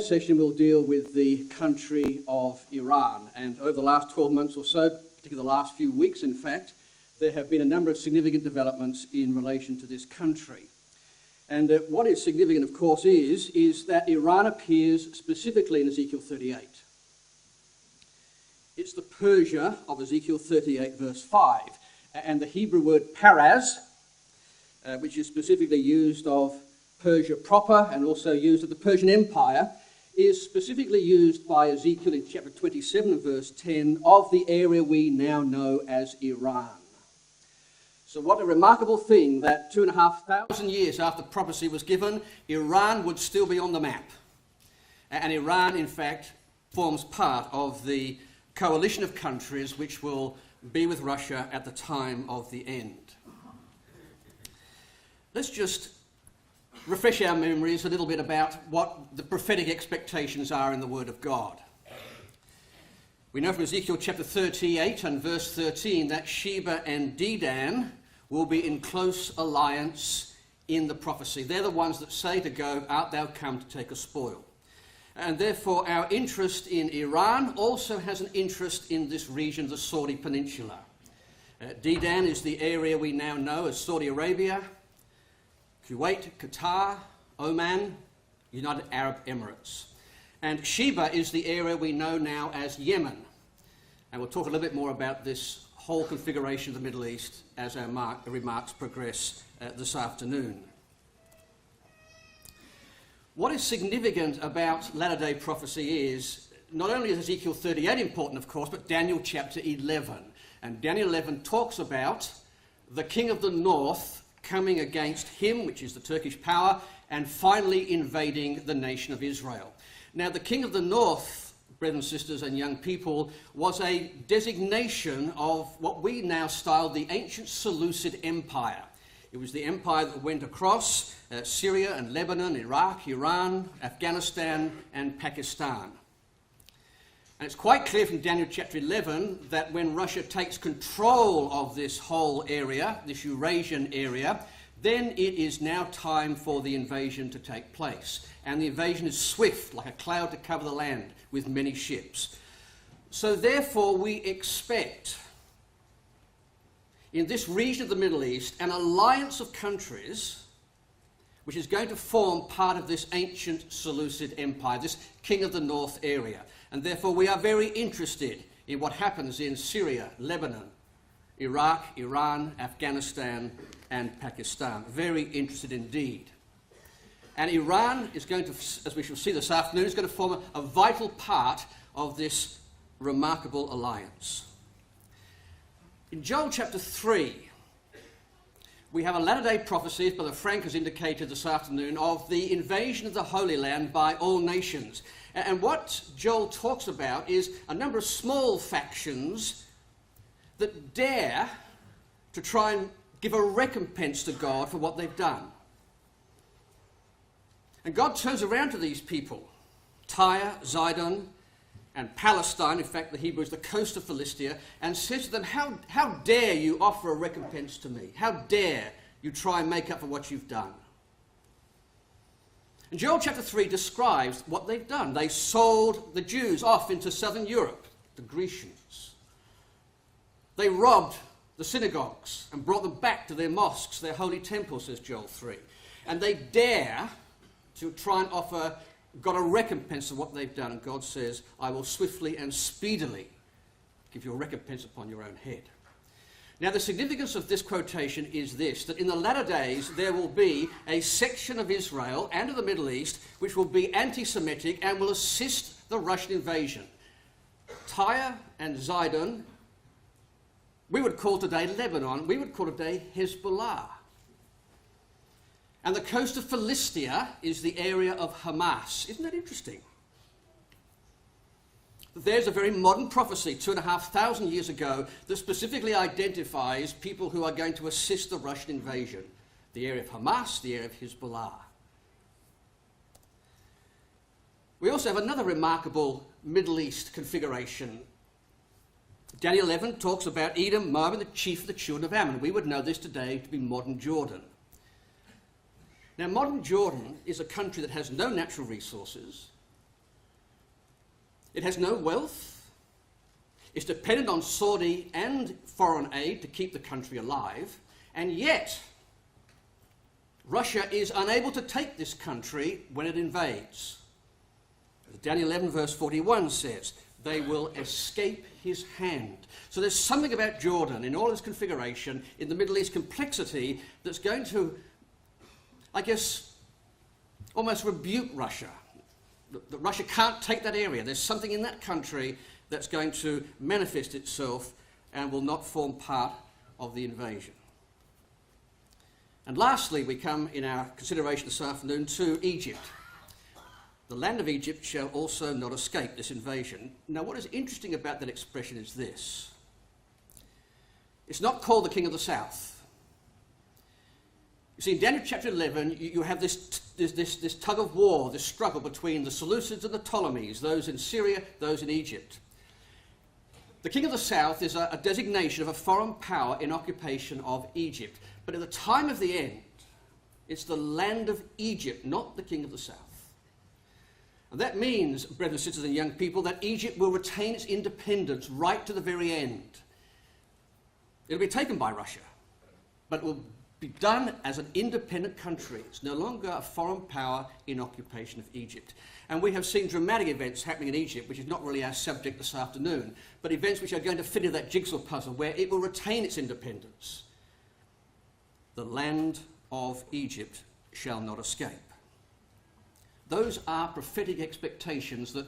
today's session we'll deal with the country of Iran. And over the last 12 months or so, particularly the last few weeks in fact, there have been a number of significant developments in relation to this country. And what is significant, of course, is that Iran appears specifically in Ezekiel 38. It's the Persia of Ezekiel 38, verse 5. And the Hebrew word paraz, which is specifically used of Persia proper and also used of the Persian Empire, is specifically used by Ezekiel in chapter 27, verse 10, of the area we now know as Iran. So what a remarkable thing that 2,500 years after prophecy was given, Iran would still be on the map. And Iran, in fact, forms part of the coalition of countries which will be with Russia at the time of the end. Let's just refresh our memories a little bit about what the prophetic expectations are in the Word of God. We know from Ezekiel chapter 38 and verse 13 that Sheba and Dedan will be in close alliance in the prophecy. They're the ones that say to go, "Art thou come to take a spoil?" And therefore our interest in Iran also has an interest in this region, the Saudi Peninsula. Dedan is the area we now know as Saudi Arabia, Kuwait, Qatar, Oman, United Arab Emirates. And Sheba is the area we know now as Yemen. And we'll talk a little bit more about this whole configuration of the Middle East as our remarks progress this afternoon. What is significant about latter-day prophecy is, not only is Ezekiel 38 important, of course, but Daniel chapter 11. And Daniel 11 talks about the king of the north coming against him, which is the Turkish power, and finally invading the nation of Israel. Now, the king of the north, brothers and sisters and young people, was a designation of what we now style the ancient Seleucid Empire. It was the empire that went across Syria and Lebanon, Iraq, Iran, Afghanistan, and Pakistan. And it's quite clear from Daniel chapter 11 that when Russia takes control of this whole area, this Eurasian area, then it is now time for the invasion to take place. And the invasion is swift, like a cloud to cover the land, with many ships. So therefore we expect, in this region of the Middle East, an alliance of countries which is going to form part of this ancient Seleucid Empire, this king of the north area. And therefore we are very interested in what happens in Syria, Lebanon, Iraq, Iran, Afghanistan, and Pakistan. Very interested indeed. And Iran is going to, as we shall see this afternoon, is going to form a vital part of this remarkable alliance. In Joel chapter 3, we have a latter-day prophecy, as Brother Frank has indicated this afternoon, of the invasion of the Holy Land by all nations. And what Joel talks about is a number of small factions that dare to try and give a recompense to God for what they've done. And God turns around to these people, Tyre, Zidon, and Palestine, in fact the Hebrew is the coast of Philistia, and says to them, how dare you offer a recompense to me? How dare you try and make up for what you've done? And Joel chapter 3 describes what they've done. They sold the Jews off into southern Europe, the Grecians. They robbed the synagogues and brought them back to their mosques, their holy temples, says Joel 3. And they dare to try and offer God a recompense of what they've done. And God says, I will swiftly and speedily give you a recompense upon your own head. Now, the significance of this quotation is this, that in the latter days there will be a section of Israel and of the Middle East which will be anti-Semitic and will assist the Russian invasion. Tyre and Zidon, we would call today Lebanon, we would call today Hezbollah. And the coast of Philistia is the area of Hamas. Isn't that interesting? There's a very modern prophecy 2,500 years ago that specifically identifies people who are going to assist the Russian invasion. The area of Hamas, the area of Hezbollah. We also have another remarkable Middle East configuration. Daniel 11 talks about Edom, Moab, and the chief of the children of Ammon. We would know this today to be modern Jordan. Now, modern Jordan is a country that has no natural resources. It has no wealth. It's dependent on Saudi and foreign aid to keep the country alive. And yet, Russia is unable to take this country when it invades. As Daniel 11 verse 41 says, they will escape his hand. So there's something about Jordan in all its configuration, in the Middle East complexity, that's going to, I guess, almost rebuke Russia. That Russia can't take that area. There's something in that country that's going to manifest itself and will not form part of the invasion. And lastly, we come in our consideration this afternoon to Egypt. The land of Egypt shall also not escape this invasion. Now, what is interesting about that expression is this. It's not called the king of the south. You see, in Daniel chapter 11, you have this tug of war, this struggle between the Seleucids and the Ptolemies, those in Syria, those in Egypt. The king of the south is a designation of a foreign power in occupation of Egypt. But at the time of the end, it's the land of Egypt, not the king of the south. And that means, brothers, sisters and young people, that Egypt will retain its independence right to the very end. It'll be taken by Russia, but it will be done as an independent country. It's no longer a foreign power in occupation of Egypt. And we have seen dramatic events happening in Egypt, which is not really our subject this afternoon, but events which are going to fit into that jigsaw puzzle where it will retain its independence. The land of Egypt shall not escape. Those are prophetic expectations that,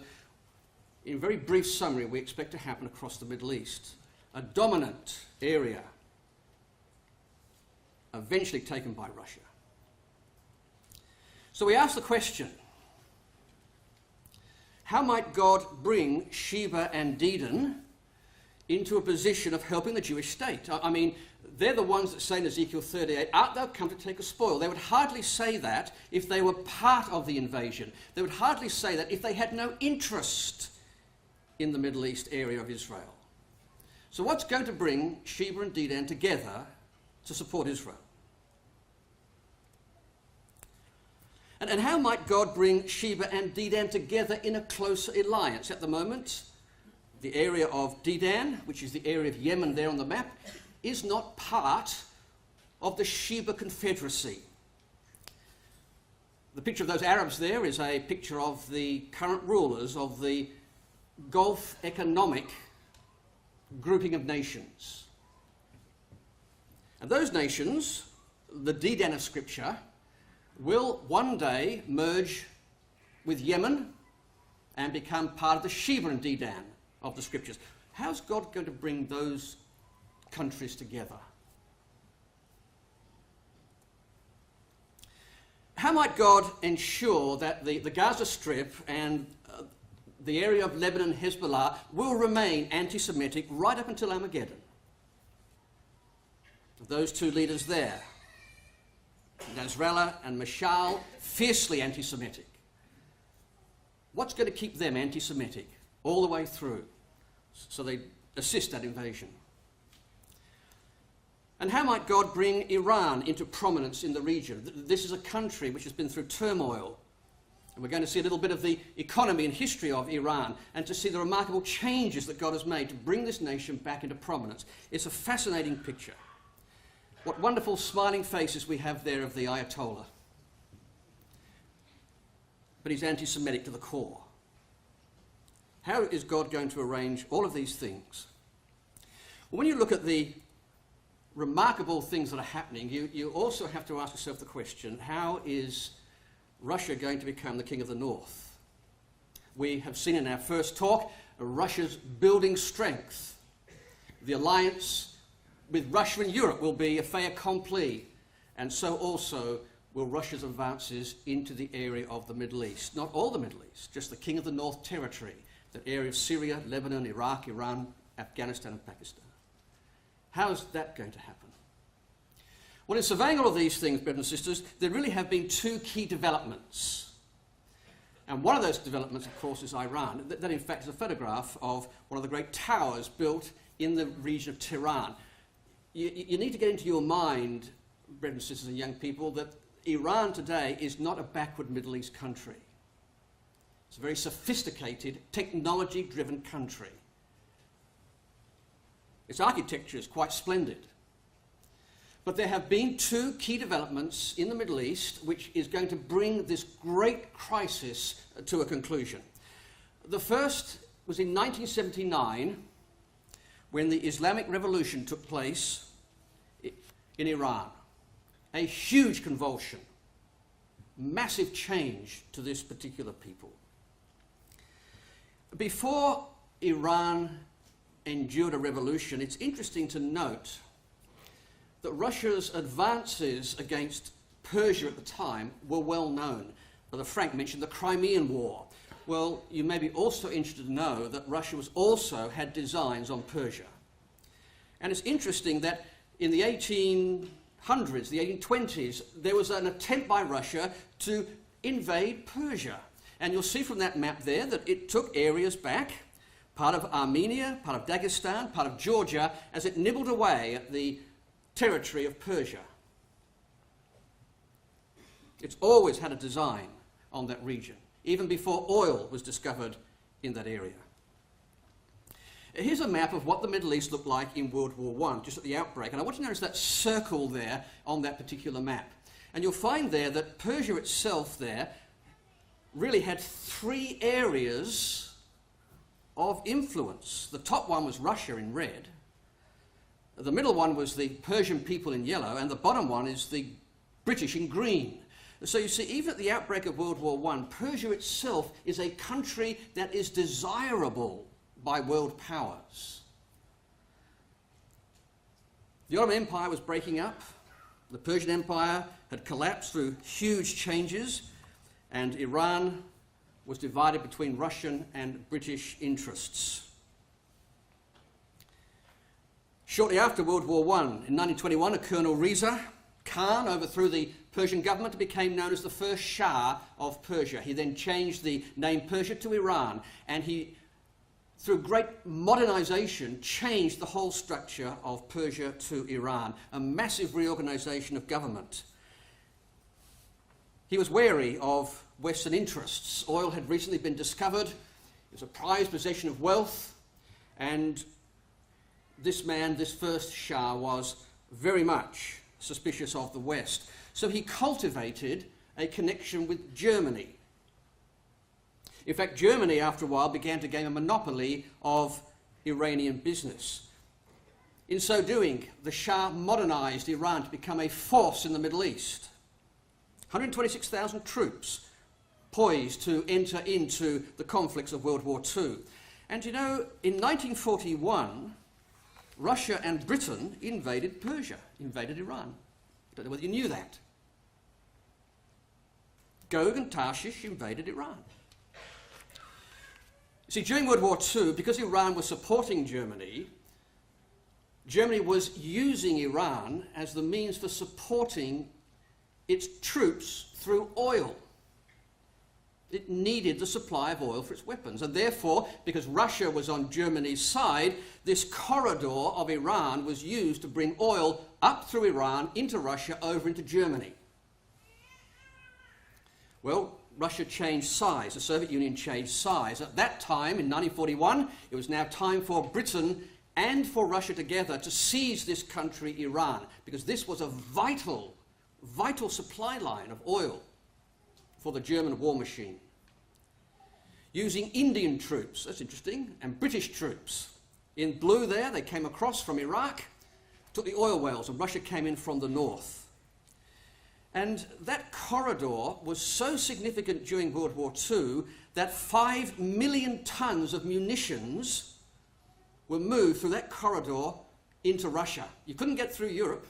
in very brief summary, we expect to happen across the Middle East. A dominant area, eventually taken by Russia. So we ask the question, how might God bring Sheba and Dedan into a position of helping the Jewish state? I mean, they're the ones that say in Ezekiel 38, art thou come to take a spoil? They would hardly say that if they were part of the invasion. They would hardly say that if they had no interest in the Middle East area of Israel. So what's going to bring Sheba and Dedan together to support Israel? And how might God bring Sheba and Dedan together in a closer alliance? At the moment, the area of Dedan, which is the area of Yemen there on the map, is not part of the Sheba Confederacy. The picture of those Arabs there is a picture of the current rulers of the Gulf Economic grouping of nations. And those nations, the Dedan of Scripture, will one day merge with Yemen and become part of the Sheba and Dedan of the Scriptures. How's God going to bring those countries together? How might God ensure that the Gaza Strip and the area of Lebanon and Hezbollah will remain anti-Semitic right up until Armageddon? Those two leaders there, Nasrallah and Mashal, fiercely anti-Semitic. What's going to keep them anti-Semitic all the way through so they assist that invasion? And how might God bring Iran into prominence in the region? This is a country which has been through turmoil. And we're going to see a little bit of the economy and history of Iran and to see the remarkable changes that God has made to bring this nation back into prominence. It's a fascinating picture. What wonderful smiling faces we have there of the Ayatollah. But he's anti-Semitic to the core. How is God going to arrange all of these things? Well, when you look at the remarkable things that are happening, you also have to ask yourself the question, how is Russia going to become the king of the north? We have seen in our first talk Russia's building strength. The alliance with Russia and Europe will be a fait accompli, and so also will Russia's advances into the area of the Middle East. Not all the Middle East, just the king of the north territory, that area of Syria, Lebanon, Iraq, Iran, Afghanistan and Pakistan. How's that going to happen? Well, in surveying all of these things, brothers and sisters, there really have been two key developments. And one of those developments, of course, is Iran. That in fact, is a photograph of one of the great towers built in the region of Tehran. You need to get into your mind, brothers and sisters and young people, that Iran today is not a backward Middle East country. It's a very sophisticated, technology-driven country. Its architecture is quite splendid. But there have been two key developments in the Middle East which is going to bring this great crisis to a conclusion. The first was in 1979, when the Islamic Revolution took place in Iran. A huge convulsion, massive change to this particular people. Before Iran endured a revolution, it's interesting to note that Russia's advances against Persia at the time were well known. Brother Frank mentioned the Crimean War. Well, you may be also interested to know that Russia also had designs on Persia. And it's interesting that in the 1800s, the 1820s, there was an attempt by Russia to invade Persia. And you'll see from that map there that it took areas back, part of Armenia, part of Dagestan, part of Georgia, as it nibbled away at the territory of Persia. It's always had a design on that region, even before oil was discovered in that area. Here's a map of what the Middle East looked like in World War I, just at the outbreak. And I want you to notice that circle there on that particular map. And you'll find there that Persia itself there really had three areas of influence. The top one was Russia in red. The middle one was the Persian people in yellow, and the bottom one is the British in green. So you see, even at the outbreak of World War I, Persia itself is a country that is desirable by world powers. The Ottoman Empire was breaking up. The Persian Empire had collapsed through huge changes, and Iran was divided between Russian and British interests. Shortly after World War I, in 1921, a Colonel Reza Khan overthrew the Persian government and became known as the first Shah of Persia. He then changed the name Persia to Iran, and he, through great modernization, changed the whole structure of Persia to Iran, a massive reorganization of government. He was wary of Western interests. Oil had recently been discovered. It was a prized possession of wealth, and this man, this first Shah, was very much suspicious of the West. So he cultivated a connection with Germany. In fact, Germany, after a while, began to gain a monopoly of Iranian business. In so doing, the Shah modernized Iran to become a force in the Middle East. 126,000 troops poised to enter into the conflicts of World War II. And you know, in 1941, Russia and Britain invaded Persia, invaded Iran. I don't know whether you knew that. Gog and Tarshish invaded Iran. See, during World War II, because Iran was supporting Germany, Germany was using Iran as the means for supporting its troops through oil. It needed the supply of oil for its weapons. And therefore, because Russia was on Germany's side, this corridor of Iran was used to bring oil up through Iran, into Russia, over into Germany. Well, Russia changed size. The Soviet Union changed size. At that time, in 1941, it was now time for Britain and for Russia together to seize this country, Iran, because this was a vital supply line of oil for the German war machine. Using Indian troops, that's interesting, and British troops. In blue there, they came across from Iraq, took the oil wells, and Russia came in from the north. And that corridor was so significant during World War II that 5 million tons of munitions were moved through that corridor into Russia. You couldn't get through Europe.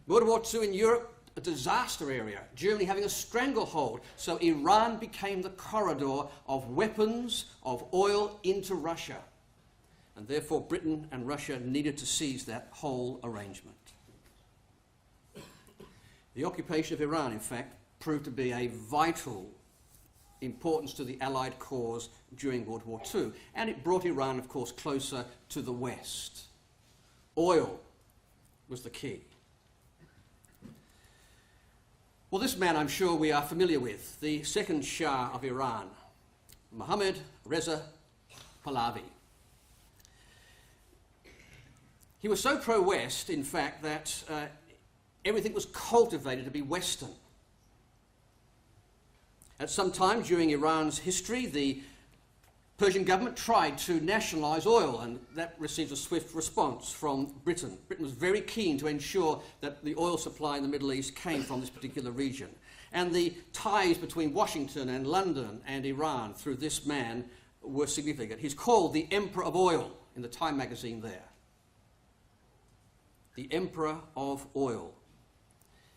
World War II in Europe, a disaster area, Germany having a stranglehold. So Iran became the corridor of weapons, of oil into Russia. And therefore Britain and Russia needed to seize that whole arrangement. The occupation of Iran, in fact, proved to be a vital importance to the Allied cause during World War II. And it brought Iran, of course, closer to the West. Oil was the key. Well, this man I'm sure we are familiar with, the second Shah of Iran, Mohammad Reza Pahlavi. He was so pro-West, in fact, that everything was cultivated to be Western. At some time during Iran's history, the Persian government tried to nationalise oil, and that received a swift response from Britain. Britain was very keen to ensure that the oil supply in the Middle East came from this particular region. And the ties between Washington and London and Iran through this man were significant. He's called the Emperor of Oil in the Time magazine there. The Emperor of Oil.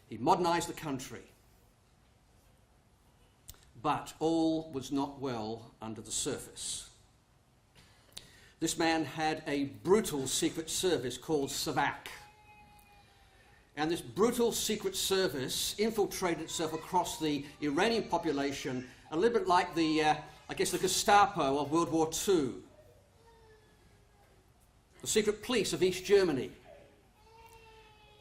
He modernised the country. But all was not well under the surface. This man had a brutal secret service called Savak. And this brutal secret service infiltrated itself across the Iranian population, a little bit like the Gestapo of World War II. The secret police of East Germany,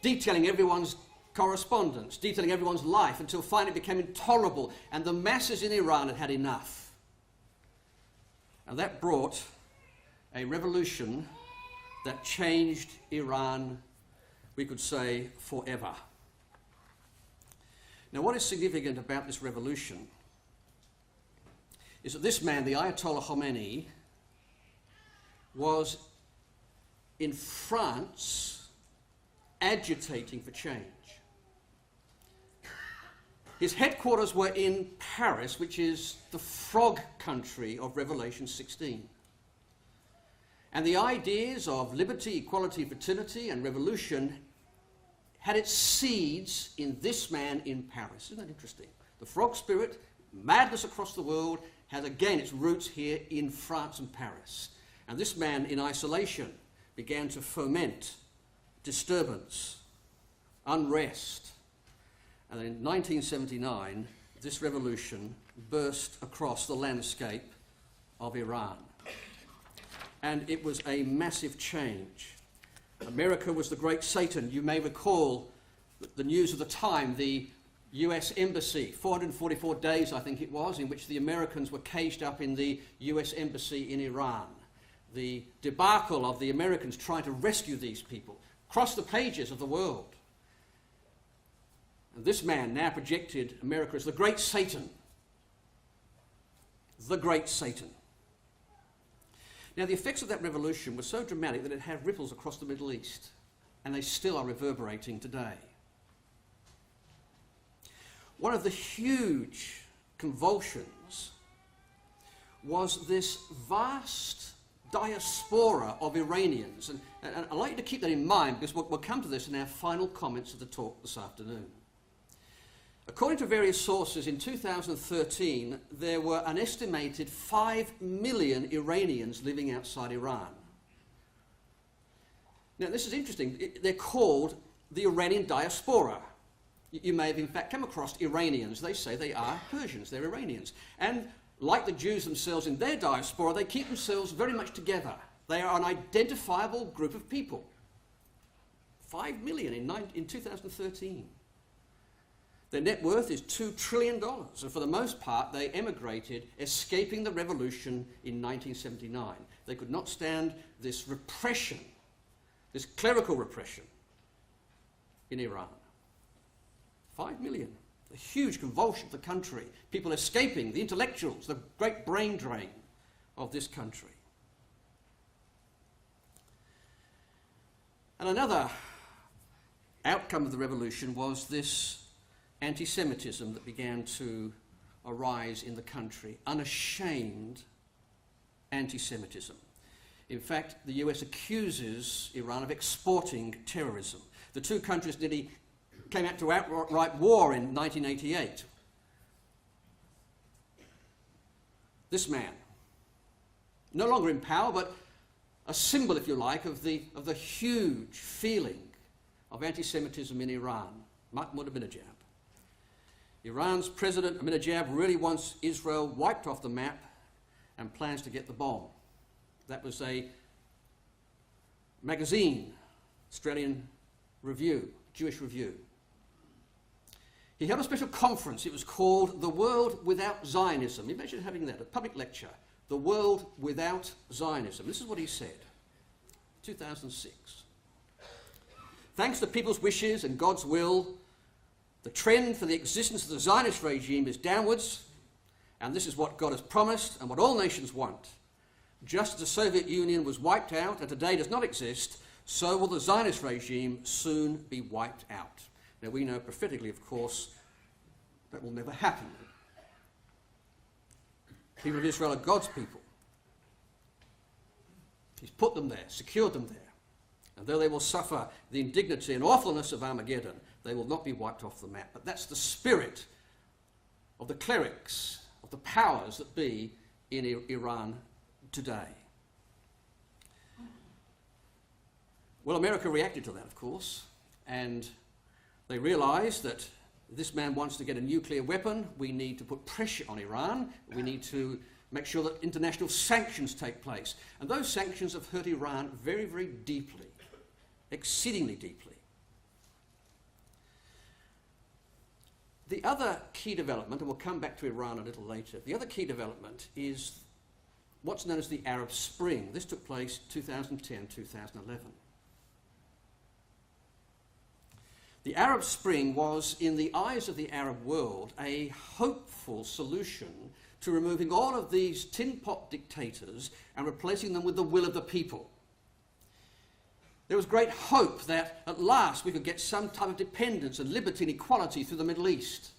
detailing everyone's correspondence, detailing everyone's life until finally it became intolerable and the masses in Iran had had enough. And that brought a revolution that changed Iran, we could say, forever. Now, what is significant about this revolution is that this man, the Ayatollah Khomeini, was in France agitating for change. His headquarters were in Paris, which is the frog country of Revelation 16. And the ideas of liberty, equality, fraternity, and revolution had its seeds in this man in Paris. Isn't that interesting? The frog spirit, madness across the world, has again its roots here in France and Paris. And this man in isolation began to foment disturbance, unrest. And in 1979, this revolution burst across the landscape of Iran. And it was a massive change. America was the great Satan. You may recall the news of the time, the US Embassy, 444 days I think it was, in which the Americans were caged up in the US Embassy in Iran. The debacle of the Americans trying to rescue these people crossed the pages of the world. And this man now projected America as the great Satan. The great Satan. Now, the effects of that revolution were so dramatic that it had ripples across the Middle East, and they still are reverberating today. One of the huge convulsions was this vast diaspora of Iranians. And I'd like you to keep that in mind, because we'll come to this in our final comments of the talk this afternoon. According to various sources, in 2013, there were an estimated 5 million Iranians living outside Iran. Now, this is interesting. They're called the Iranian diaspora. You may have, in fact, come across Iranians. They say they are Persians. They're Iranians. And like the Jews themselves in their diaspora, they keep themselves very much together. They are an identifiable group of people. 5 million in 2013. Their net worth is $2 trillion, and for the most part, they emigrated, escaping the revolution in 1979. They could not stand this repression, this clerical repression in Iran. 5 million, a huge convulsion of the country, people escaping, the intellectuals, the great brain drain of this country. And another outcome of the revolution was this anti-Semitism that began to arise in the country, unashamed anti-Semitism. In fact, the US accuses Iran of exporting terrorism. The two countries nearly came out to outright war in 1988. This man, no longer in power, but a symbol, if you like, of the huge feeling of anti-Semitism in Iran, Mahmoud Ahmadinejad. Iran's President Ahmadinejad really wants Israel wiped off the map and plans to get the bomb. That was a magazine, Australian Review, Jewish Review. He held a special conference. It was called The World Without Zionism. Imagine having that, a public lecture. The World Without Zionism. This is what he said. 2006. Thanks to people's wishes and God's will, the trend for the existence of the Zionist regime is downwards, and this is what God has promised and what all nations want. Just as the Soviet Union was wiped out and today does not exist, so will the Zionist regime soon be wiped out. Now we know prophetically, of course, that will never happen. People of Israel are God's people. He's put them there, secured them there. And though they will suffer the indignity and awfulness of Armageddon, they will not be wiped off the map. But that's the spirit of the clerics, of the powers that be in Iran today. Well, America reacted to that, of course, and they realised that if this man wants to get a nuclear weapon, we need to put pressure on Iran. We need to make sure that international sanctions take place. And those sanctions have hurt Iran very, very deeply, exceedingly deeply. The other key development, and we'll come back to Iran a little later, the other key development is what's known as the Arab Spring. This took place 2010, 2011. The Arab Spring was, in the eyes of the Arab world, a hopeful solution to removing all of these tin pot dictators and replacing them with the will of the people. There was great hope that at last we could get some type of dependence and liberty and equality through the Middle East.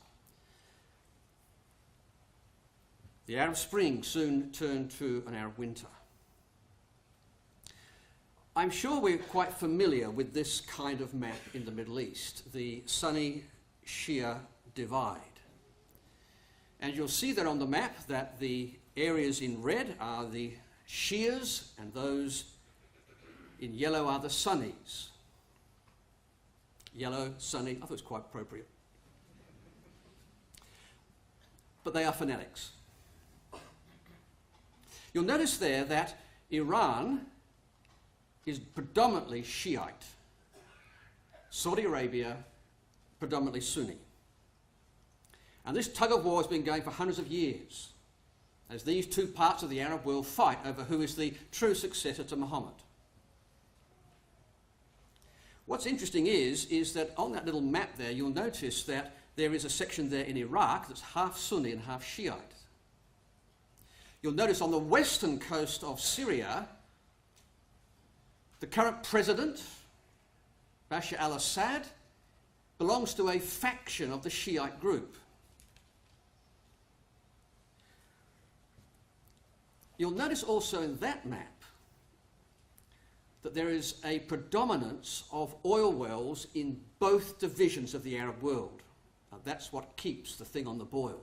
The Arab Spring soon turned to an Arab winter. I'm sure we're quite familiar with this kind of map in the Middle East, the Sunni-Shia divide. And you'll see there on the map that the areas in red are the Shias and those in yellow are the Sunnis. Yellow, Sunni, I thought it was quite appropriate. But they are fanatics. You'll notice there that Iran is predominantly Shiite. Saudi Arabia, predominantly Sunni. And this tug of war has been going for hundreds of years as these two parts of the Arab world fight over who is the true successor to Muhammad. What's interesting is that on that little map there, you'll notice that there is a section there in Iraq that's half Sunni and half Shiite. You'll notice on the western coast of Syria, the current president, Bashar al-Assad, belongs to a faction of the Shiite group. You'll notice also in that map that there is a predominance of oil wells in both divisions of the Arab world. Now, that's what keeps the thing on the boil.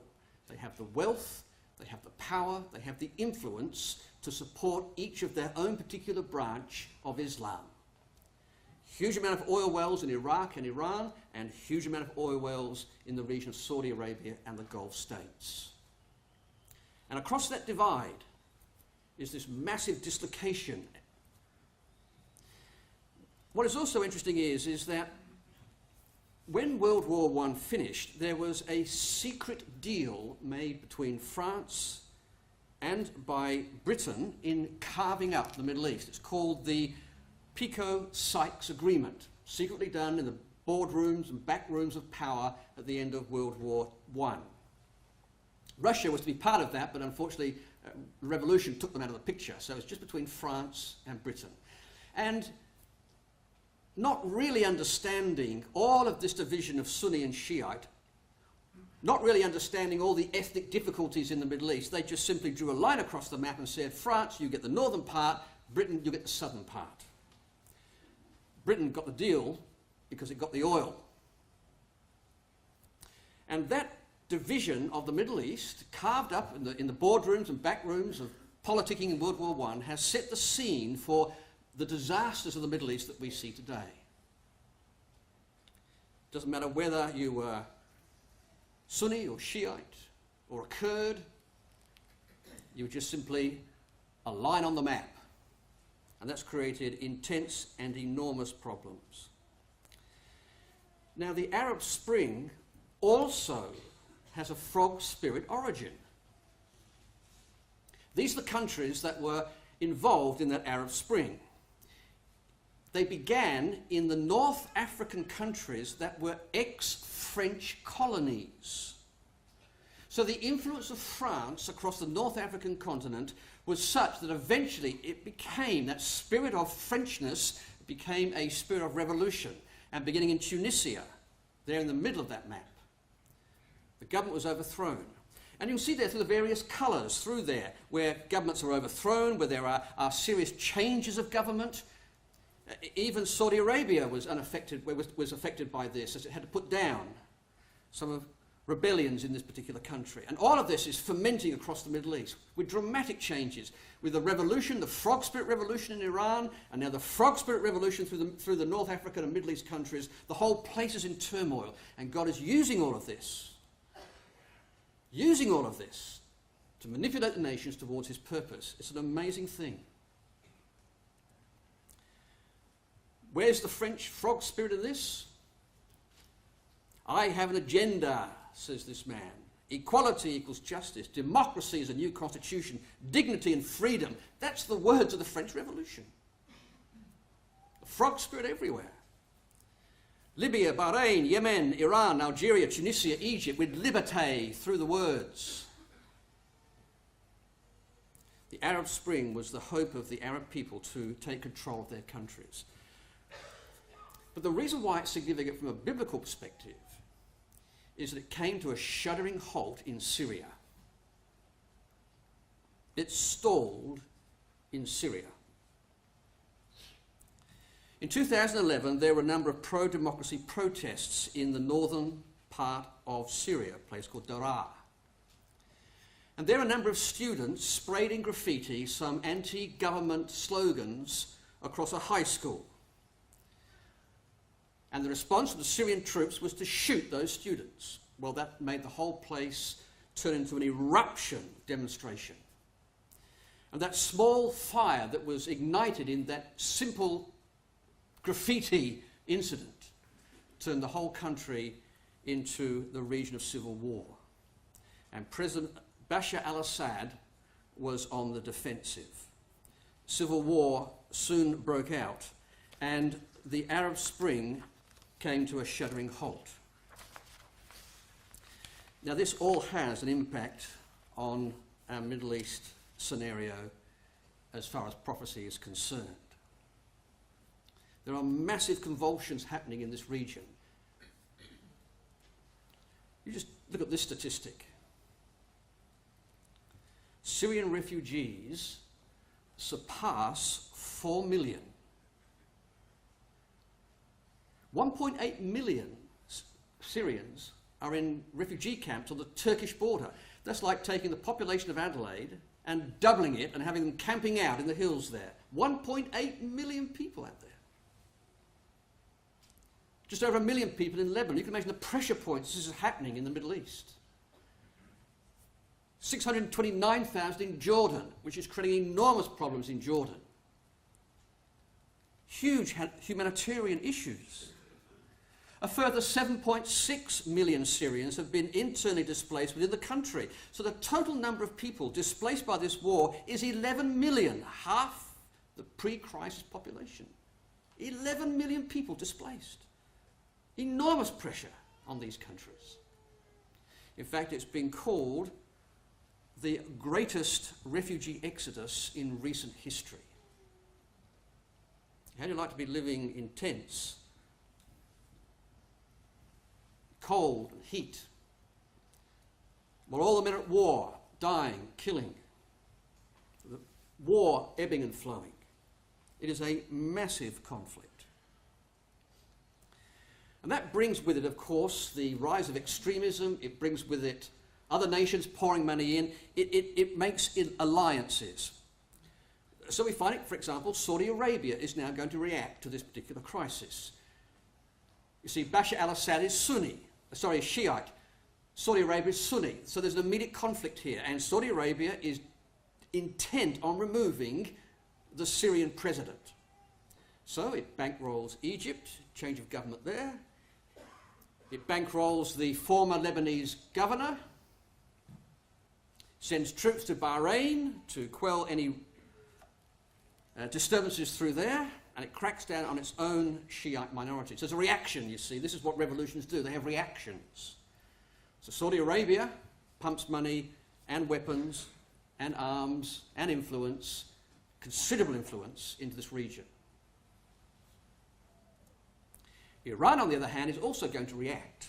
They have the wealth, they have the power, they have the influence to support each of their own particular branch of Islam. Huge amount of oil wells in Iraq and Iran, and huge amount of oil wells in the region of Saudi Arabia and the Gulf states. And across that divide is this massive dislocation. What is also interesting is that when World War I finished, there was a secret deal made between France and by Britain in carving up the Middle East. It's called the Picot-Sykes Agreement, secretly done in the boardrooms and back rooms of power at the end of World War I. Russia was to be part of that, but unfortunately the revolution took them out of the picture, so it's just between France and Britain. And not really understanding all of this division of Sunni and Shiite, not really understanding all the ethnic difficulties in the Middle East, they just simply drew a line across the map and said, France, you get the northern part, Britain, you get the southern part. Britain got the deal because it got the oil. And that division of the Middle East, carved up in the boardrooms and back rooms of politicking in World War I, has set the scene for the disasters of the Middle East that we see today. Doesn't matter whether you were Sunni or Shiite or a Kurd, you were just simply a line on the map. And that's created intense and enormous problems. Now, the Arab Spring also has a frog spirit origin. These are the countries that were involved in that Arab Spring. They began in the North African countries that were ex-French colonies. So the influence of France across the North African continent was such that eventually it became, that spirit of Frenchness became a spirit of revolution. And beginning in Tunisia, there in the middle of that map, the government was overthrown. And you'll see there through the various colours through there, where governments are overthrown, where there are serious changes of government. Even Saudi Arabia was unaffected, was affected by this, as it had to put down some of rebellions in this particular country. And all of this is fermenting across the Middle East with dramatic changes, with the revolution, the frog spirit revolution in Iran, and now the frog spirit revolution through the North African and Middle East countries. The whole place is in turmoil, and God is using all of this to manipulate the nations towards his purpose. It's an amazing thing. Where's the French frog spirit in this? I have an agenda, says this man. Equality equals justice. Democracy is a new constitution. Dignity and freedom. That's the words of the French Revolution. The frog spirit everywhere. Libya, Bahrain, Yemen, Iran, Algeria, Tunisia, Egypt, with liberté through the words. The Arab Spring was the hope of the Arab people to take control of their countries. But the reason why it's significant from a biblical perspective is that it came to a shuddering halt in Syria. It stalled in Syria. In 2011, there were a number of pro-democracy protests in the northern part of Syria, a place called Daraa. And there a number of students sprayed in graffiti some anti-government slogans across a high school. And the response of the Syrian troops was to shoot those students. Well, that made the whole place turn into an eruption demonstration. And that small fire that was ignited in that simple graffiti incident turned the whole country into the region of civil war. And President Bashar al-Assad was on the defensive. Civil war soon broke out, and the Arab Spring came to a shuddering halt. Now, this all has an impact on our Middle East scenario as far as prophecy is concerned. There are massive convulsions happening in this region. You just look at this statistic. Syrian refugees surpass 4 million. 1.8 million Syrians are in refugee camps on the Turkish border. That's like taking the population of Adelaide and doubling it and having them camping out in the hills there. 1.8 million people out there. Just over 1 million people in Lebanon. You can imagine the pressure points this is happening in the Middle East. 629,000 in Jordan, which is creating enormous problems in Jordan. Huge humanitarian issues. A further 7.6 million Syrians have been internally displaced within the country. So the total number of people displaced by this war is 11 million, half the pre-crisis population. 11 million people displaced. Enormous pressure on these countries. In fact, it's been called the greatest refugee exodus in recent history. How do you like to be living in tents? Cold and heat. While all the men at war, dying, killing. The war ebbing and flowing. It is a massive conflict. And that brings with it, of course, the rise of extremism. It brings with it other nations pouring money in. It makes alliances. So we find it, for example, Saudi Arabia is now going to react to this particular crisis. You see, Bashar al-Assad is Shiite. Saudi Arabia is Sunni. So there's an immediate conflict here. And Saudi Arabia is intent on removing the Syrian president. So it bankrolls Egypt, change of government there. It bankrolls the former Lebanese governor, sends troops to Bahrain to quell any disturbances through there, and it cracks down on its own Shiite minorities. There's a reaction, you see. This is what revolutions do. They have reactions. So Saudi Arabia pumps money and weapons and arms and influence, considerable influence, into this region. Iran, on the other hand, is also going to react.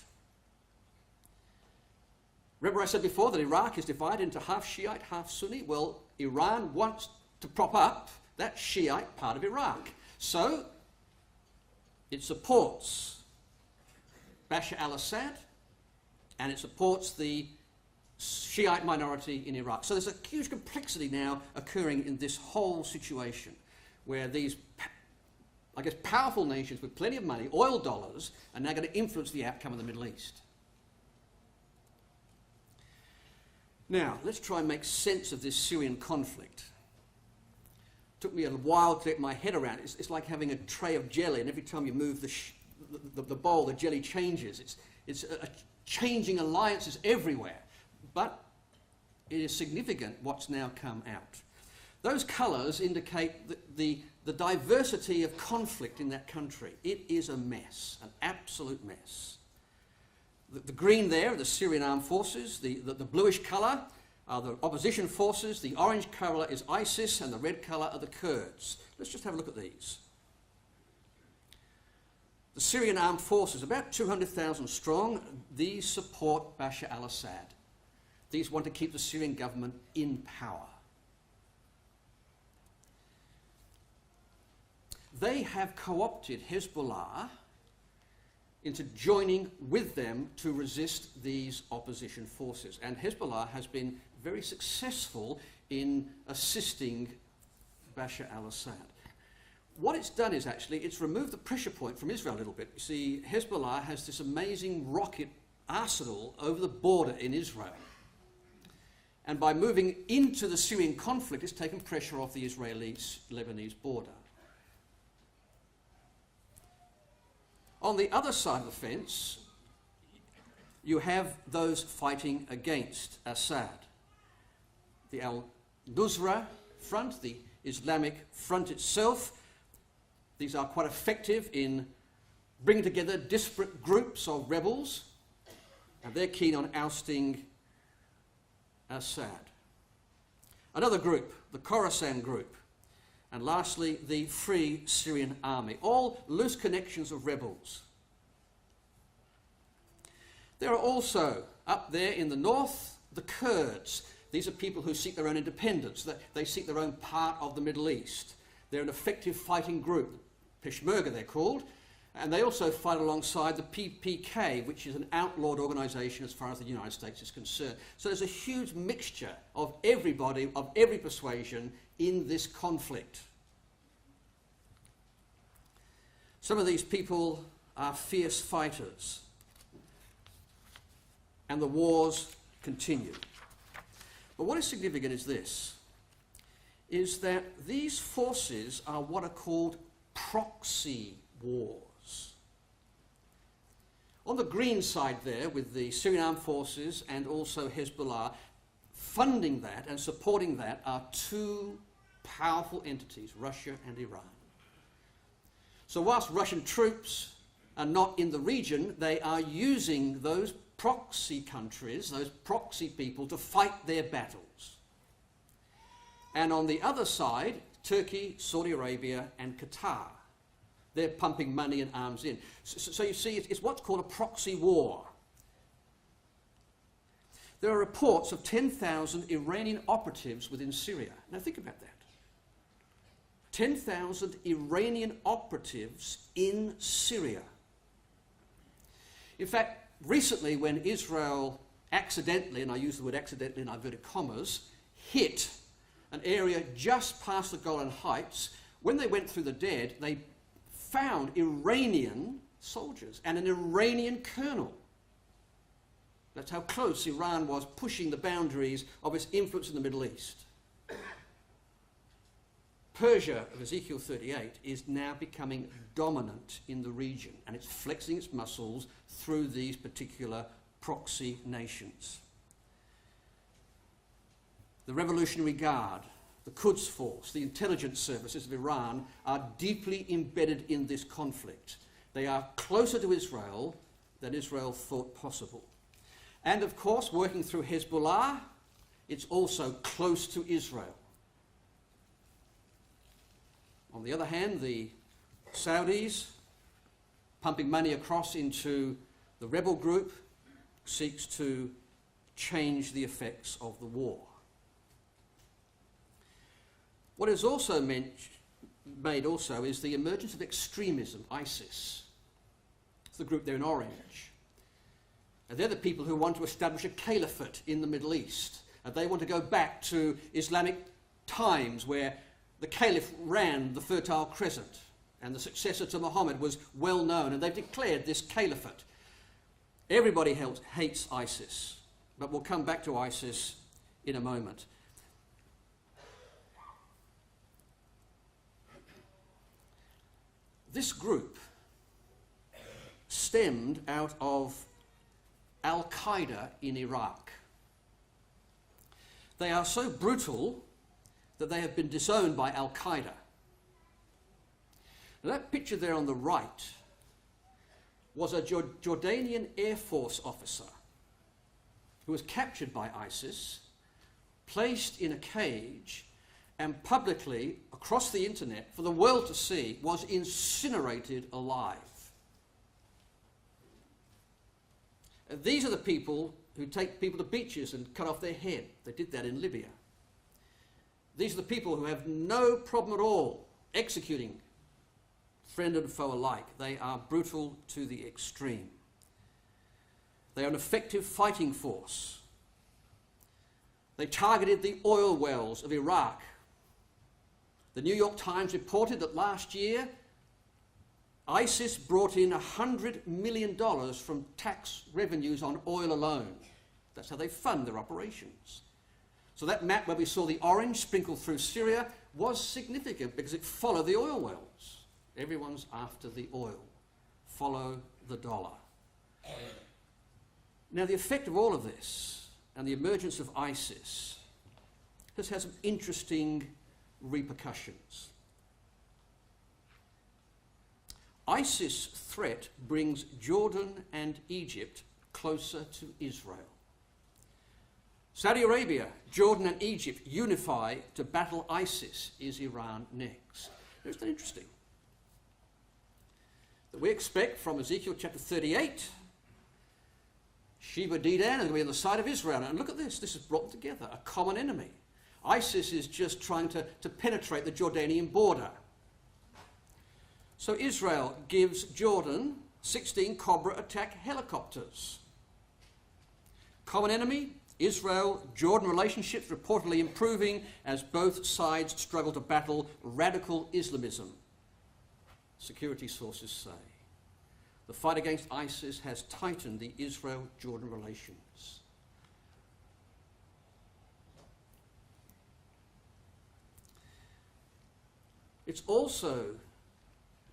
Remember I said before that Iraq is divided into half Shiite, half Sunni? Well, Iran wants to prop up that Shiite part of Iraq. So it supports Bashar al-Assad and it supports the Shiite minority in Iraq. So there's a huge complexity now occurring in this whole situation where these, I guess, powerful nations with plenty of money, oil dollars, are now going to influence the outcome of the Middle East. Now, let's try and make sense of this Syrian conflict. It took me a while to get my head around it. It's like having a tray of jelly, and every time you move the bowl, the jelly changes. It's a changing alliances everywhere. But it is significant what's now come out. Those colours indicate the diversity of conflict in that country. It is a mess, an absolute mess. The green there are the Syrian armed forces, the bluish colour are the opposition forces, the orange colour is ISIS, and the red colour are the Kurds. Let's just have a look at these. The Syrian armed forces, about 200,000 strong, these support Bashar al-Assad. These want to keep the Syrian government in power. They have co-opted Hezbollah into joining with them to resist these opposition forces. And Hezbollah has been very successful in assisting Bashar al-Assad. What it's done is actually, it's removed the pressure point from Israel a little bit. You see, Hezbollah has this amazing rocket arsenal over the border in Israel. And by moving into the Syrian conflict, it's taken pressure off the Israeli-Lebanese border. On the other side of the fence, you have those fighting against Assad. The Al-Nusra Front, the Islamic Front itself. These are quite effective in bringing together disparate groups of rebels, and they're keen on ousting Assad. Another group, the Khorasan group, and lastly, the Free Syrian Army, all loose connections of rebels. There are also, up there in the north, the Kurds. These are people who seek their own independence. They seek their own part of the Middle East. They're an effective fighting group, Peshmerga they're called, and they also fight alongside the PPK, which is an outlawed organisation as far as the United States is concerned. So there's a huge mixture of everybody, of every persuasion in this conflict. Some of these people are fierce fighters, and the wars continue. But what is significant is this, is that these forces are what are called proxy wars. On the green side there, with the Syrian armed forces and also Hezbollah, funding that and supporting that are two powerful entities, Russia and Iran. So whilst Russian troops are not in the region, they are using those proxy countries, those proxy people, to fight their battles. And on the other side, Turkey, Saudi Arabia and Qatar. They're pumping money and arms in. So you see, it's what's called a proxy war. There are reports of 10,000 Iranian operatives within Syria. Now think about that. 10,000 Iranian operatives in Syria. In fact, recently when Israel accidentally, and I use the word accidentally in inverted commas, hit an area just past the Golan Heights, when they went through the dead, they found Iranian soldiers and an Iranian colonel. That's how close Iran was pushing the boundaries of its influence in the Middle East. Persia of Ezekiel 38 is now becoming dominant in the region, and it's flexing its muscles through these particular proxy nations. The Revolutionary Guard, the Quds Force, the intelligence services of Iran are deeply embedded in this conflict. They are closer to Israel than Israel thought possible. And of course, working through Hezbollah, it's also close to Israel. On the other hand, the Saudis, pumping money across into the rebel group, seeks to change the effects of the war. What is also made also is the emergence of extremism, ISIS. It's the group there in orange. And they're the people who want to establish a caliphate in the Middle East. And they want to go back to Islamic times where the caliph ran the Fertile Crescent and the successor to Muhammad was well known, and they've declared this caliphate. Everybody hates ISIS, but we'll come back to ISIS in a moment. This group stemmed out of Al-Qaeda in Iraq. They are so brutal that they have been disowned by Al-Qaeda. Now, that picture there on the right was a Jordanian Air Force officer who was captured by ISIS, placed in a cage, and publicly, across the internet, for the world to see, was incinerated alive. And these are the people who take people to beaches and cut off their head. They did that in Libya. These are the people who have no problem at all executing friend and foe alike. They are brutal to the extreme. They are an effective fighting force. They targeted the oil wells of Iraq. The New York Times reported that last year ISIS brought in $100 million from tax revenues on oil alone. That's how they fund their operations. So that map where we saw the orange sprinkled through Syria was significant because it followed the oil wells. Everyone's after the oil. Follow the dollar. Now, the effect of all of this and the emergence of ISIS has had some interesting repercussions. ISIS threat brings Jordan and Egypt closer to Israel. Saudi Arabia, Jordan and Egypt unify to battle ISIS. Is Iran next? Isn't that interesting? That we expect from Ezekiel chapter 38, Sheba Dedan is going to be on the side of Israel. And look at this. This is brought together, a common enemy. ISIS is just trying to penetrate the Jordanian border. So Israel gives Jordan 16 Cobra attack helicopters. Common enemy, Israel-Jordan relationships reportedly improving as both sides struggle to battle radical Islamism, security sources say. The fight against ISIS has tightened the Israel-Jordan relations. It's also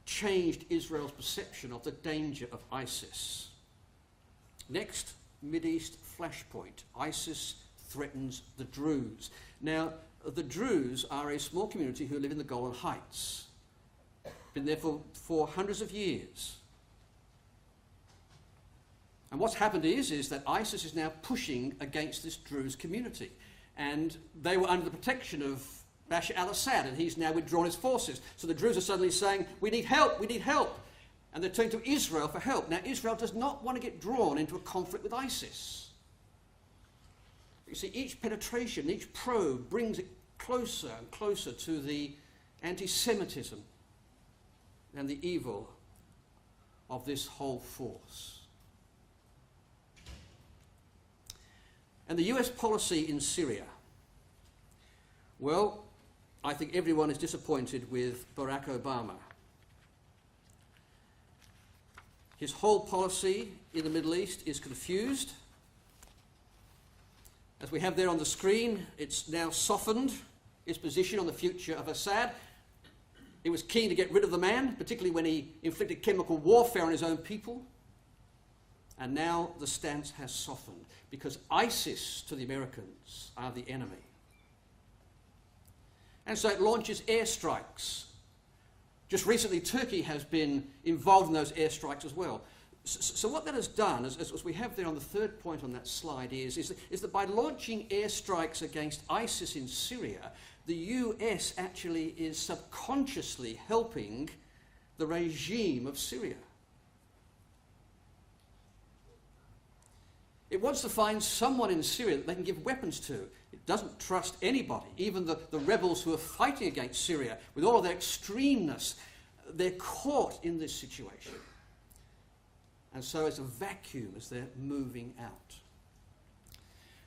changed Israel's perception of the danger of ISIS. Next, Mideast flashpoint. ISIS threatens the Druze. Now, the Druze are a small community who live in the Golan Heights. Been there for hundreds of years. And what's happened is that ISIS is now pushing against this Druze community. And they were under the protection of Bashar al-Assad, and he's now withdrawn his forces. So the Druze are suddenly saying, we need help, we need help. And they're turning to Israel for help. Now, Israel does not want to get drawn into a conflict with ISIS. You see, each penetration, each probe brings it closer and closer to the anti-Semitism and the evil of this whole force. And the US policy in Syria. Well, I think everyone is disappointed with Barack Obama. His whole policy in the Middle East is confused. As we have there on the screen, it's now softened its position on the future of Assad. He was keen to get rid of the man, particularly when he inflicted chemical warfare on his own people. And now the stance has softened, because ISIS to the Americans are the enemy. And so it launches airstrikes. Just recently, Turkey has been involved in those airstrikes as well. So what that has done, as we have there on the third point on that slide, is that by launching airstrikes against ISIS in Syria, the US actually is subconsciously helping the regime of Syria. It wants to find someone in Syria that they can give weapons to. It doesn't trust anybody, even the rebels who are fighting against Syria. With all of their extremeness, they're caught in this situation. And so it's a vacuum as they're moving out.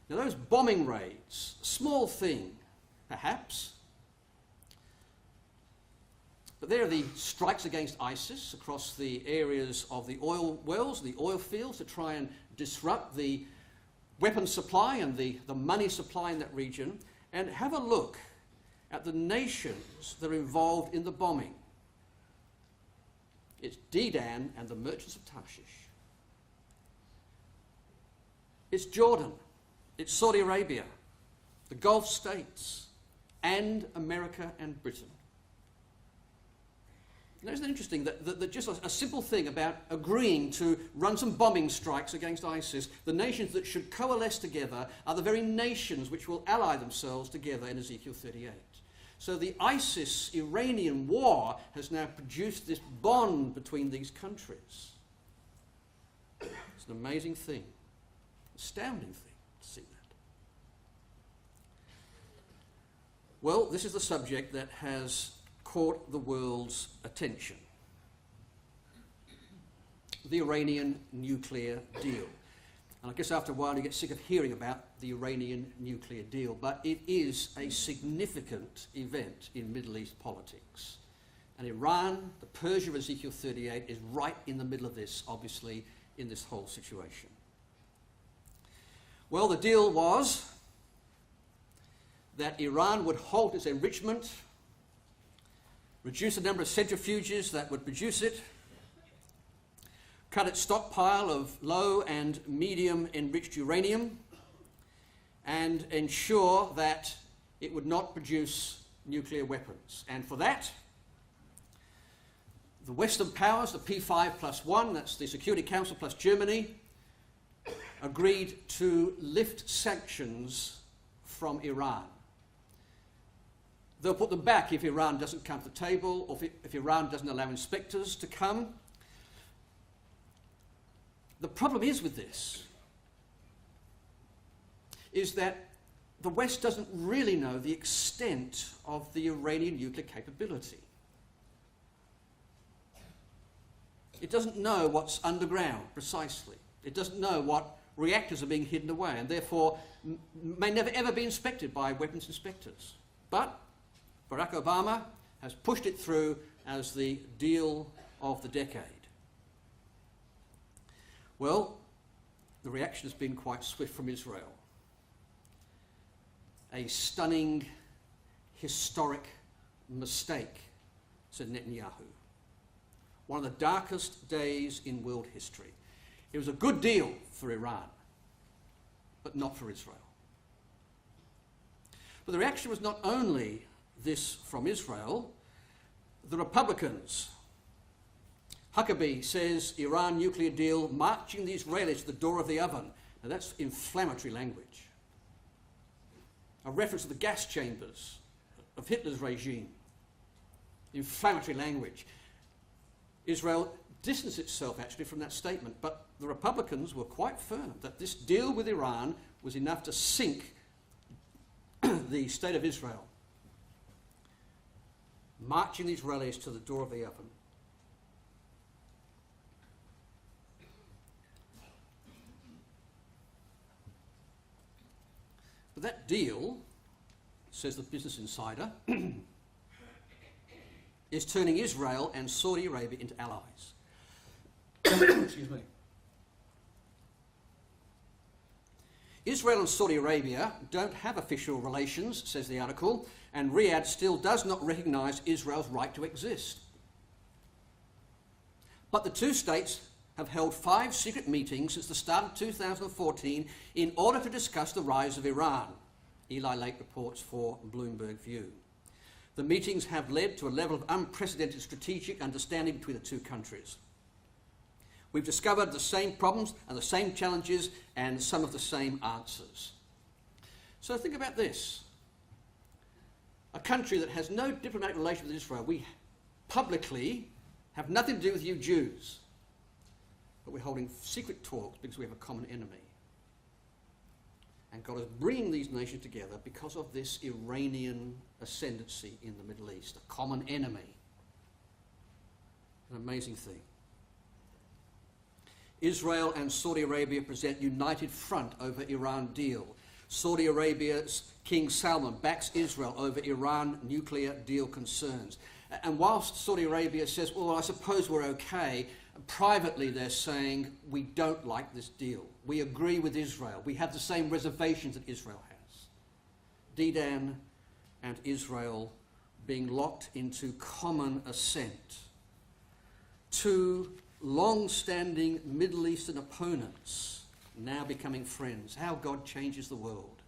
Now those bombing raids, small thing, perhaps, but there are the strikes against ISIS across the areas of the oil wells, the oil fields, to try and disrupt the weapons supply and the money supply in that region. And have a look at the nations that are involved in the bombing. It's Dedan and the merchants of Tarshish. It's Jordan. It's Saudi Arabia, the Gulf states, and America and Britain. Now, isn't it interesting that just a simple thing about agreeing to run some bombing strikes against ISIS, the nations that should coalesce together are the very nations which will ally themselves together in Ezekiel 38. So the ISIS-Iranian war has now produced this bond between these countries. It's an amazing thing, astounding thing to see that. Well, this is the subject that has caught the world's attention. The Iranian nuclear deal. And I guess after a while you get sick of hearing about the Iranian nuclear deal, but it is a significant event in Middle East politics. And Iran, the Persia of Ezekiel 38, is right in the middle of this, obviously, in this whole situation. Well, the deal was that Iran would halt its enrichment, reduce the number of centrifuges that would produce it, cut its stockpile of low and medium enriched uranium, and ensure that it would not produce nuclear weapons. And for that, the Western powers, the P5+1, that's the Security Council plus Germany, agreed to lift sanctions from Iran. They'll put them back if Iran doesn't come to the table, or if Iran doesn't allow inspectors to come. The problem is with this is that the West doesn't really know the extent of the Iranian nuclear capability. It doesn't know what's underground precisely. It doesn't know what reactors are being hidden away, and therefore may never ever be inspected by weapons inspectors. But Barack Obama has pushed it through as the deal of the decade. Well, the reaction has been quite swift from Israel. A stunning, historic mistake, said Netanyahu. One of the darkest days in world history. It was a good deal for Iran, but not for Israel. But the reaction was not only this from Israel. The Republicans, Huckabee says Iran nuclear deal marching the Israelis to the door of the oven. Now that's inflammatory language. A reference to the gas chambers of Hitler's regime. Inflammatory language. Israel distanced itself actually from that statement, but the Republicans were quite firm that this deal with Iran was enough to sink the state of Israel. Marching the Israelis to the door of the oven. But that deal, says the Business Insider, is turning Israel and Saudi Arabia into allies. Excuse me. Israel and Saudi Arabia don't have official relations, says the article, and Riyadh still does not recognise Israel's right to exist. But the two states have held 5 secret meetings since the start of 2014 in order to discuss the rise of Iran, Eli Lake reports for Bloomberg View. The meetings have led to a level of unprecedented strategic understanding between the two countries. We've discovered the same problems and the same challenges and some of the same answers. So think about this. A country that has no diplomatic relations with Israel, we publicly have nothing to do with you Jews, but we're holding secret talks because we have a common enemy. And God is bringing these nations together because of this Iranian ascendancy in the Middle East, a common enemy. An amazing thing. Israel and Saudi Arabia present united front over Iran deal. Saudi Arabia's King Salman backs Israel over Iran nuclear deal concerns. And whilst Saudi Arabia says, well, I suppose we're okay, privately they're saying, we don't like this deal. We agree with Israel. We have the same reservations that Israel has. Dedan and Israel being locked into common assent. Two long-standing Middle Eastern opponents now becoming friends. How God changes the world.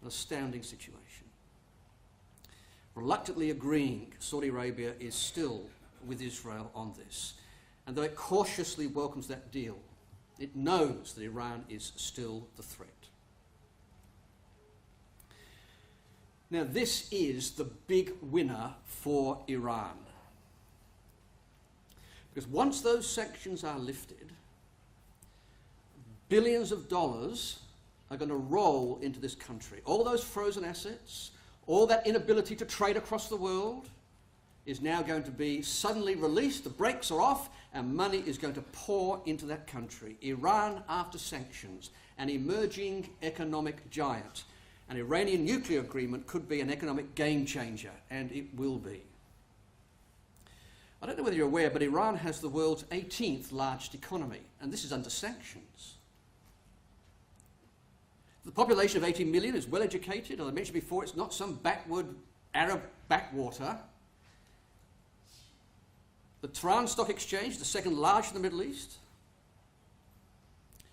An astounding situation. Reluctantly agreeing, Saudi Arabia is still with Israel on this. And though it cautiously welcomes that deal, it knows that Iran is still the threat. Now, this is the big winner for Iran. Because once those sanctions are lifted, billions of dollars are going to roll into this country. All those frozen assets, all that inability to trade across the world is now going to be suddenly released. The brakes are off and money is going to pour into that country. Iran, after sanctions, an emerging economic giant. An Iranian nuclear agreement could be an economic game changer, and it will be. I don't know whether you're aware, but Iran has the world's 18th largest economy, and this is under sanctions. The population of 18 million is well educated. As I mentioned before, it's not some backward Arab backwater. The Tehran Stock Exchange, the second largest in the Middle East.